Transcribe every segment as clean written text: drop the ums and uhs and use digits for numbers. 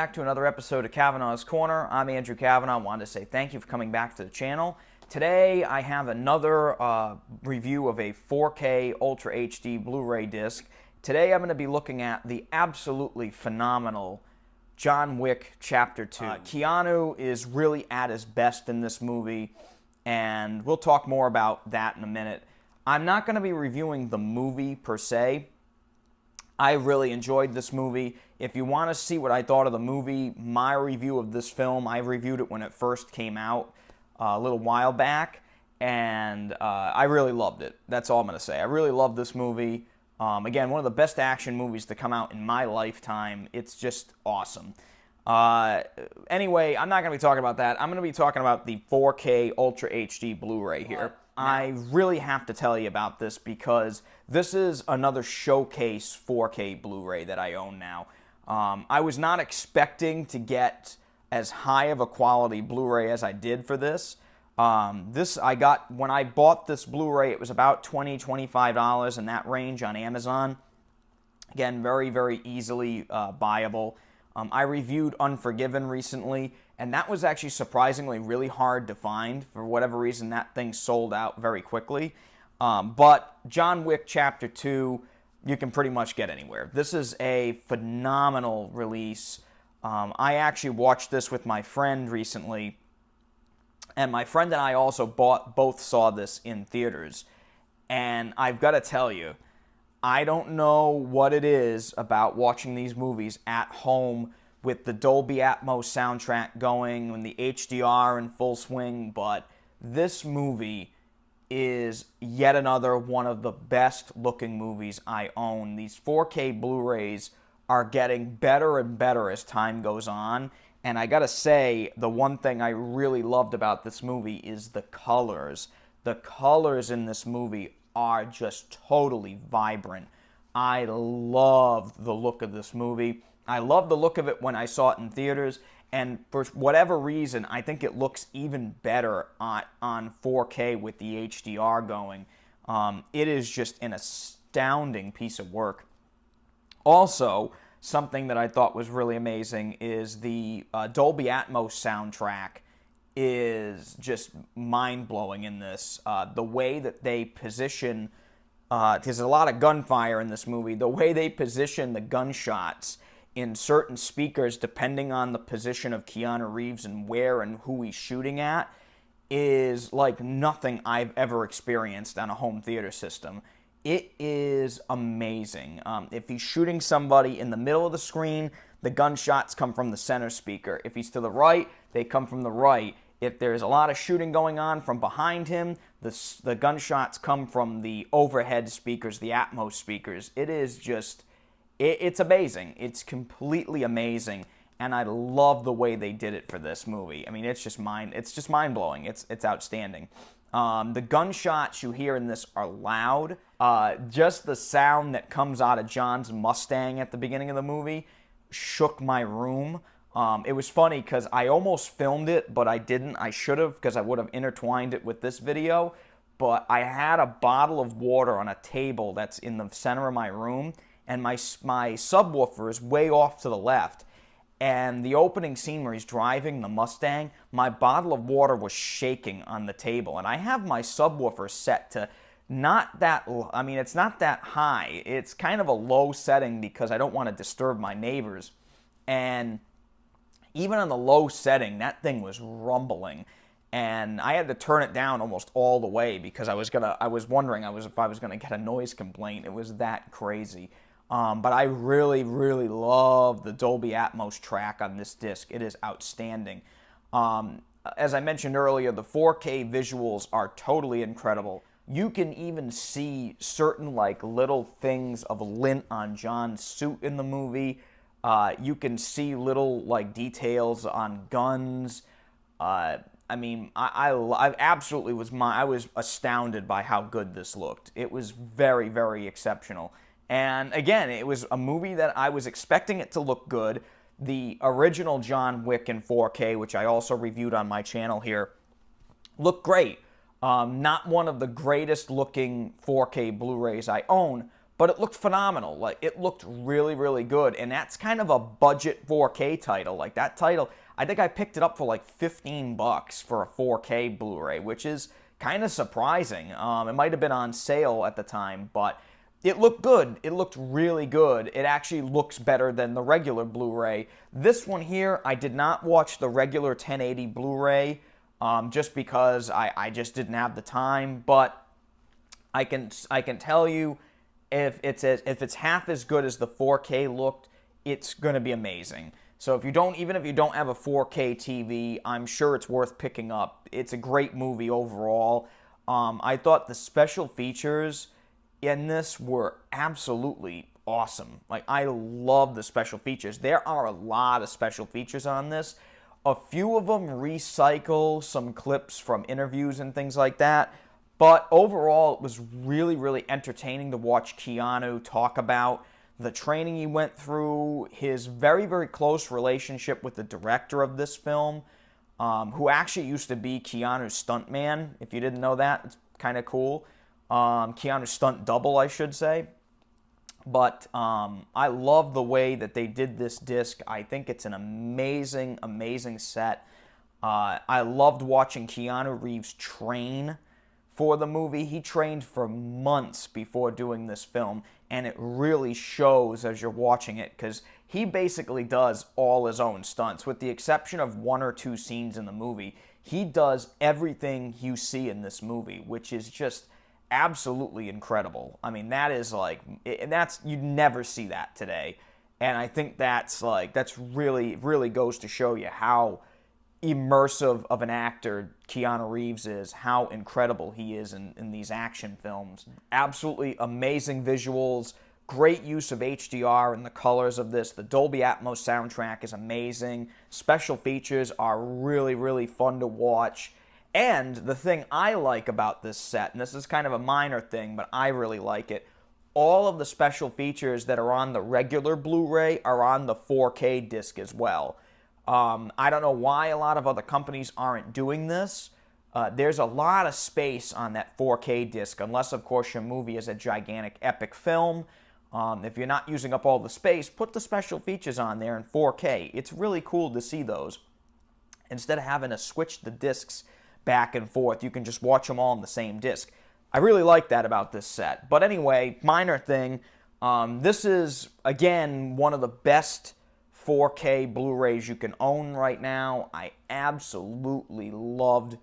back to another episode of Cavanaugh's Corner. I'm Andrew Cavanaugh. I wanted to say thank you for coming back to the channel. Today I have another review of a 4K Ultra HD Blu-ray disc. Today I'm going to be looking at the absolutely phenomenal John Wick Chapter 2. Keanu is really at his best in this movie, and we'll talk more about that in a minute. I'm not going to be reviewing the movie per se. I really enjoyed this movie. If you want to see what I thought of the movie, my review of this film, I reviewed it when it first came out a little while back, and I really loved it. That's all I'm going to say. I really loved this movie. Again, one of the best action movies to come out in my lifetime. It's just awesome. Anyway, I'm not going to be talking about that. I'm going to be talking about the 4K Ultra HD Blu-ray here. I really have to tell you about this because this is another showcase 4K Blu-ray that I own now. I was not expecting to get as high of a quality Blu-ray as I did for this. I got, when I bought this Blu-ray, it was about $20, $25 in that range on Amazon. Again, very, very easily buyable. I reviewed Unforgiven recently, and that was actually surprisingly really hard to find. For whatever reason, that thing sold out very quickly. But John Wick Chapter 2, you can pretty much get anywhere. This is a phenomenal release. I actually watched this with my friend recently, and my friend and I also both saw this in theaters. And I've got to tell you, I don't know what it is about watching these movies at home with the Dolby Atmos soundtrack going and the HDR in full swing, but this movie is yet another one of the best looking movies I own. These 4K Blu-rays are getting better and better as time goes on, and I gotta say, the one thing I really loved about this movie is the colors. The colors in this movie are just totally vibrant. I love the look of this movie. I love the look of it when I saw it in theaters, and for whatever reason, I think it looks even better on 4K with the HDR going. It is just an astounding piece of work. Also, something that I thought was really amazing is the Dolby Atmos soundtrack is just mind-blowing in this. The way that they position, there's a lot of gunfire in this movie, the way they position the gunshots in certain speakers depending on the position of Keanu Reeves and where and who he's shooting at is like nothing I've ever experienced on a home theater system. It is amazing. If he's shooting somebody in the middle of the screen, the gunshots come from the center speaker. If he's to the right, they come from the right. If there's a lot of shooting going on from behind him, the gunshots come from the overhead speakers, the Atmos speakers. It is just, it's amazing. It's completely amazing, and I love the way they did it for this movie. I mean, it's just mind-blowing. It's outstanding. The gunshots you hear in this are loud. Just the sound that comes out of John's Mustang at the beginning of the movie shook my room. It was funny because I almost filmed it, but I didn't. I should have, because I would have intertwined it with this video. But I had a bottle of water on a table that's in the center of my room, and my subwoofer is way off to the left. And the opening scene where he's driving the Mustang, my bottle of water was shaking on the table. And I have my subwoofer set to not that, I mean, it's not that high. It's kind of a low setting because I don't want to disturb my neighbors. And even on the low setting, that thing was rumbling. And I had to turn it down almost all the way because I was wondering if I was gonna get a noise complaint. It was that crazy. But I really, really love the Dolby Atmos track on this disc. It is outstanding. As I mentioned earlier, the 4K visuals are totally incredible. You can even see certain like little things of lint on John's suit in the movie. You can see little like details on guns. I mean, I absolutely I was astounded by how good this looked. It was very, very exceptional. And again, it was a movie that I was expecting it to look good. The original John Wick in 4K, which I also reviewed on my channel here, looked great. Not one of the greatest looking 4K Blu-rays I own, but it looked phenomenal. Like, it looked really, really good, and that's kind of a budget 4K title. Like, that title, I think I picked it up for like 15 bucks for a 4K Blu-ray, which is kind of surprising. It might have been on sale at the time, but it looked good. It looked really good. It actually looks better than the regular Blu-ray. This one here, I did not watch the regular 1080 Blu-ray just because I just didn't have the time, but I can tell you, if it's half as good as the 4K looked, it's going to be amazing. So even if you don't have a 4K TV, I'm sure it's worth picking up. It's a great movie overall. I thought the special features in this were absolutely awesome. Like, I love the special features. There are a lot of special features on this. A few of them recycle some clips from interviews and things like that. But overall, it was really, really entertaining to watch Keanu talk about the training he went through, his very, very close relationship with the director of this film, who actually used to be Keanu's stuntman. If you didn't know that, it's kind of cool. Keanu's stunt double, I should say. But I love the way that they did this disc. I think it's an amazing, amazing set. I loved watching Keanu Reeves train for the movie. He trained for months before doing this film, and it really shows as you're watching it, because he basically does all his own stunts. With the exception of 1 or 2 scenes in the movie, he does everything you see in this movie, which is just absolutely incredible. I mean, that is like, you'd never see that today. And I think that's really, really goes to show you how immersive of an actor Keanu Reeves is, how incredible he is in these action films. Absolutely amazing visuals, great use of HDR and the colors of this. The Dolby Atmos soundtrack is amazing. Special features are really, really fun to watch. And the thing I like about this set, and this is kind of a minor thing, but I really like it, all of the special features that are on the regular Blu-ray are on the 4K disc as well. I don't know why a lot of other companies aren't doing this. There's a lot of space on that 4K disc, unless, of course, your movie is a gigantic epic film. If you're not using up all the space, put the special features on there in 4K. It's really cool to see those. Instead of having to switch the discs back and forth, you can just watch them all on the same disc. I really like that about this set. But anyway, minor thing, this is, again, one of the best 4K Blu-rays you can own right now. I absolutely loved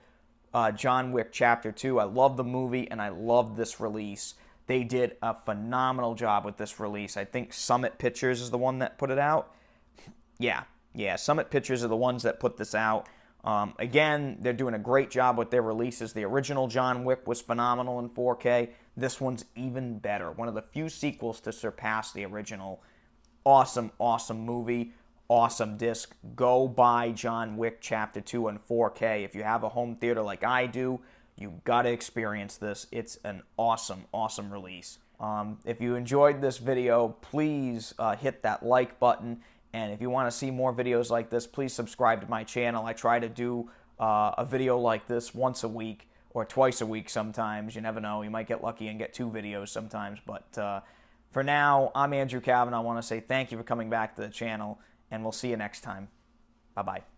John Wick Chapter 2. I love the movie, and I love this release. They did a phenomenal job with this release. I think Summit Pictures is the one that put it out. Yeah, Summit Pictures are the ones that put this out. Again, they're doing a great job with their releases. The original John Wick was phenomenal in 4K. This one's even better. One of the few sequels to surpass the original. Awesome, awesome movie, awesome disc. Go buy John Wick Chapter 2 in 4K. If you have a home theater like I do, you got to experience this. It's an awesome, awesome release. If you enjoyed this video, please hit that like button. And if you want to see more videos like this, please subscribe to my channel. I try to do a video like this once a week or twice a week sometimes. You never know. You might get lucky and get 2 videos sometimes. But for now, I'm Andrew Cavanaugh. I want to say thank you for coming back to the channel, and we'll see you next time. Bye-bye.